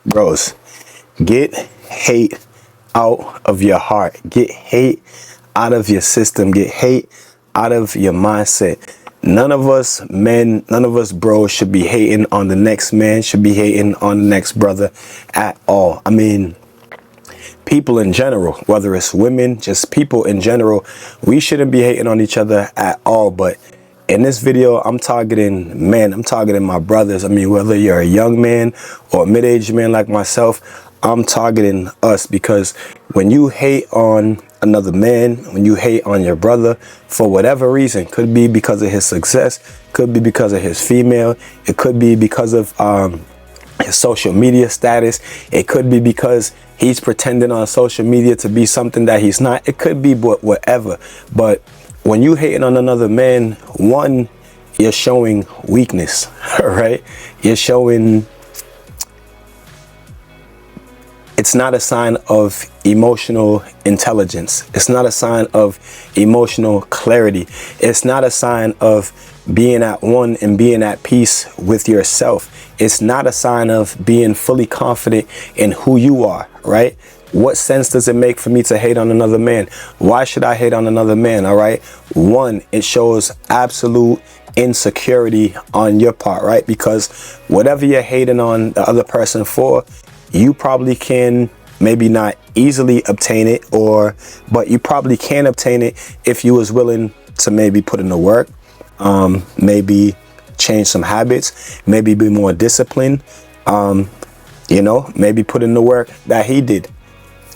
Bros, get hate out of your heart. Get hate out of your system. Get hate out of your mindset. None of us men, none of us bros should be hating on the next man, should be hating on the next brother at all. I mean, people in general, whether it's women, just people in general, we shouldn't be hating on each other at all. But in this video, I'm targeting men. I'm targeting my brothers. I mean, whether you're a young man or a mid-aged man like myself, I'm targeting us, because when you hate on another man, when you hate on your brother for whatever reason, could be because of his success, could be because of his female, it could be because of his social media status, it could be because he's pretending on social media to be something that he's not, it could be whatever. But when you hating on another man, one, you're showing weakness, right? You're showing, it's not a sign of emotional intelligence. It's not a sign of emotional clarity. It's not a sign of being at one and being at peace with yourself. It's not a sign of being fully confident in who you are, right? What sense does it make for me to hate on another man? Why should I hate on another man? All right. One, it shows absolute insecurity on your part, right? Because whatever you're hating on the other person for, you probably can maybe not easily obtain it, but you probably can obtain it if you was willing to maybe put in the work, maybe change some habits, maybe be more disciplined, maybe put in the work that he did.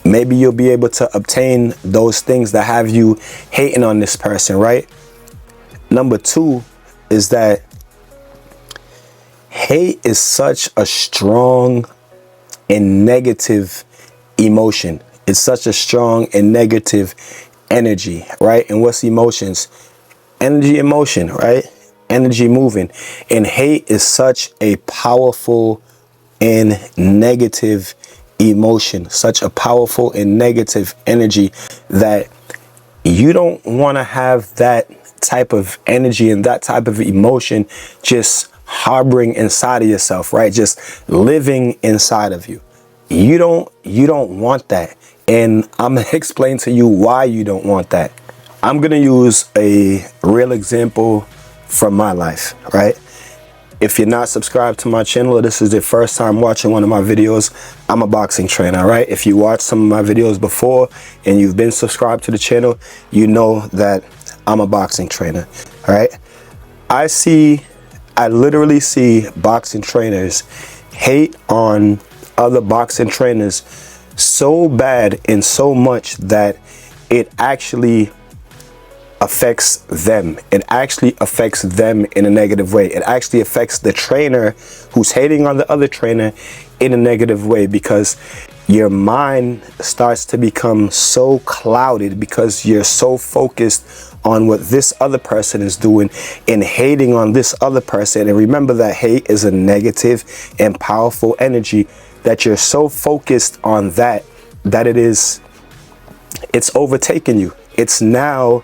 Maybe you'll be able to obtain those things that have you hating on this person, right? Number two is that hate is such a strong and negative emotion. It's such a strong and negative energy, right? And what's emotions? Energy, emotion, right? Energy moving. And hate is such a powerful and negative emotion, such a powerful and negative energy that you don't want to have that type of energy and that type of emotion just harboring inside of yourself, right? Just living inside of you. You don't want that. And I'm going to explain to you why you don't want that. I'm going to use a real example from my life, right? If you're not subscribed to my channel, or this is the first time watching one of my videos, I'm a boxing trainer, right? If you watched some of my videos before and you've been subscribed to the channel, you know that I'm a boxing trainer, all right? I literally see boxing trainers hate on other boxing trainers so bad and so much that it actually affects them. It actually affects them in a negative way. It actually affects the trainer who's hating on the other trainer in a negative way, because your mind starts to become so clouded because you're so focused on what this other person is doing and hating on this other person. And remember that hate is a negative and powerful energy, that you're so focused on that it's overtaken you. It's now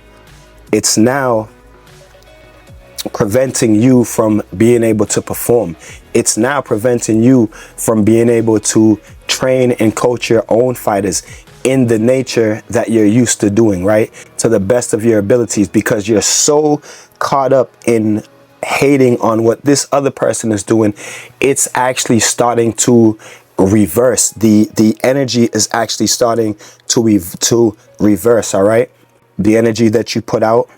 preventing you from being able to perform. It's now preventing you from being able to train and coach your own fighters in the nature that you're used to doing, right? To the best of your abilities, because you're so caught up in hating on what this other person is doing. It's actually starting to reverse. The energy is actually starting to reverse, all right? The energy that you put out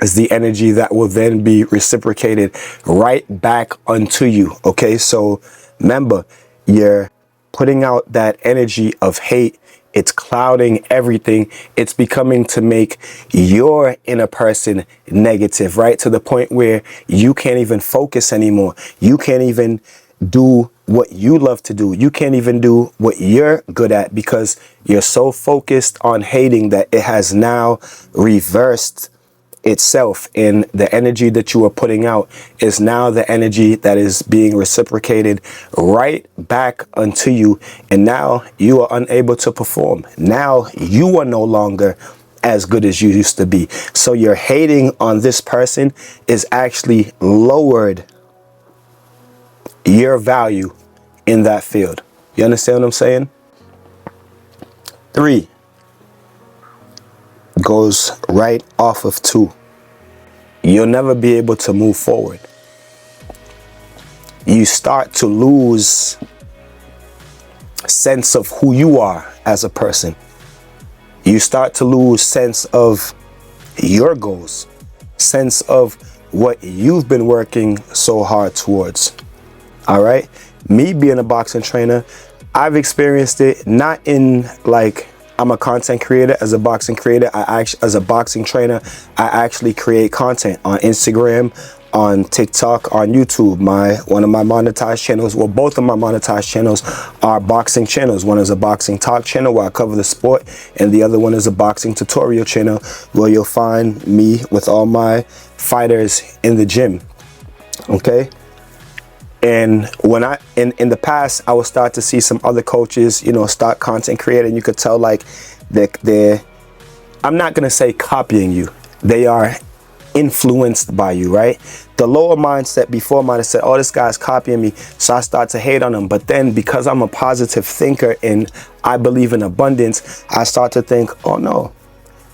is the energy that will then be reciprocated right back onto you, okay? So remember, you're putting out that energy of hate. It's clouding everything. It's becoming to make your inner person negative, right? To the point where you can't even focus anymore. You can't even do what you love to do. You can't even do what you're good at, because you're so focused on hating that it has now reversed itself, and the energy that you are putting out is now the energy that is being reciprocated right back unto you, and now you are unable to perform. Now you are no longer as good as you used to be. So your hating on this person is actually lowered your value in that field. You understand what I'm saying? 3 goes right off of 2. You'll never be able to move forward. You start to lose sense of who you are as a person. You start to lose sense of your goals, sense of what you've been working so hard towards. All right. Me being a boxing trainer, I've experienced it not in like I'm a content creator. As a boxing creator, as a boxing trainer, I actually create content on Instagram, on TikTok, on YouTube. One of my monetized channels, well, both of my monetized channels are boxing channels. One is a boxing talk channel where I cover the sport, and the other one is a boxing tutorial channel where you'll find me with all my fighters in the gym. Okay. And when in the past, I would start to see some other coaches, start content creating. You could tell like they're, I'm not going to say copying you. They are influenced by you, right? The lower mindset before might have said, oh, this guy's copying me. So I start to hate on him. But then because I'm a positive thinker and I believe in abundance, I start to think, oh no,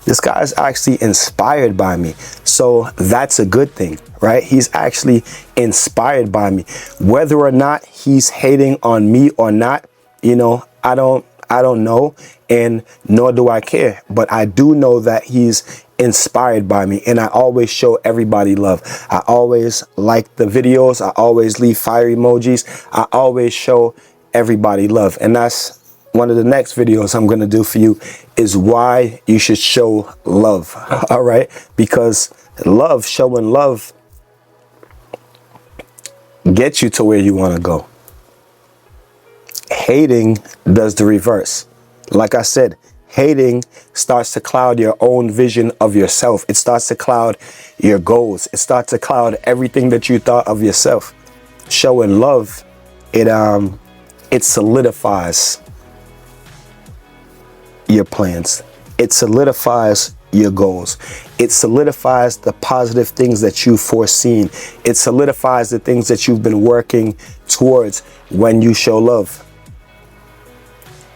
this guy is actually inspired by me. So that's a good thing, right? He's actually inspired by me. Whether or not he's hating on me or not, I don't know, and nor do I care. But I do know that he's inspired by me, and I always show everybody love. I always like the videos. I always leave fire emojis. I always show everybody love. And that's one of the next videos I'm going to do for you, is why you should show love. All right. Because showing love gets you to where you want to go. Hating does the reverse. Like I said, hating starts to cloud your own vision of yourself. It starts to cloud your goals. It starts to cloud everything that you thought of yourself. Showing love, it solidifies your plans. It solidifies your goals. It solidifies the positive things that you've foreseen. It solidifies the things that you've been working towards. When you show love,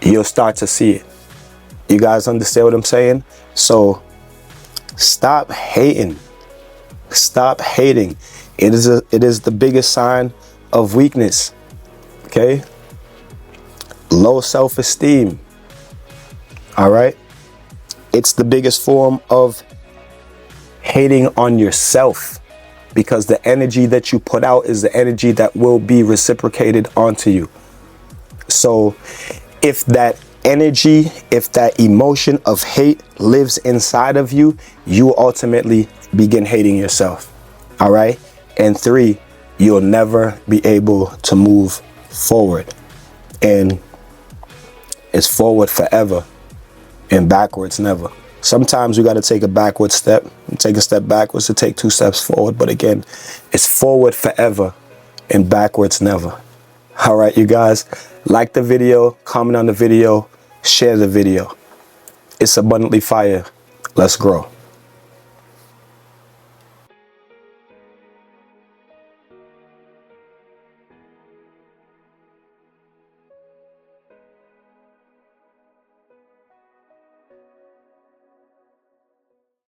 you'll start to see it. You guys understand what I'm saying? So stop hating. Stop hating. It is the biggest sign of weakness. Okay? Low self-esteem. All right. It's the biggest form of hating on yourself, because the energy that you put out is the energy that will be reciprocated onto you. So if that energy, if that emotion of hate lives inside of you, you will ultimately begin hating yourself. All right. And 3, you'll never be able to move forward. And it's forward forever and backwards never. Sometimes we got to take a backward step and take a step backwards to take 2 steps forward. But again, it's forward forever and backwards never. All right, you guys, like the video, comment on the video, share the video. It's abundantly fire. Let's grow.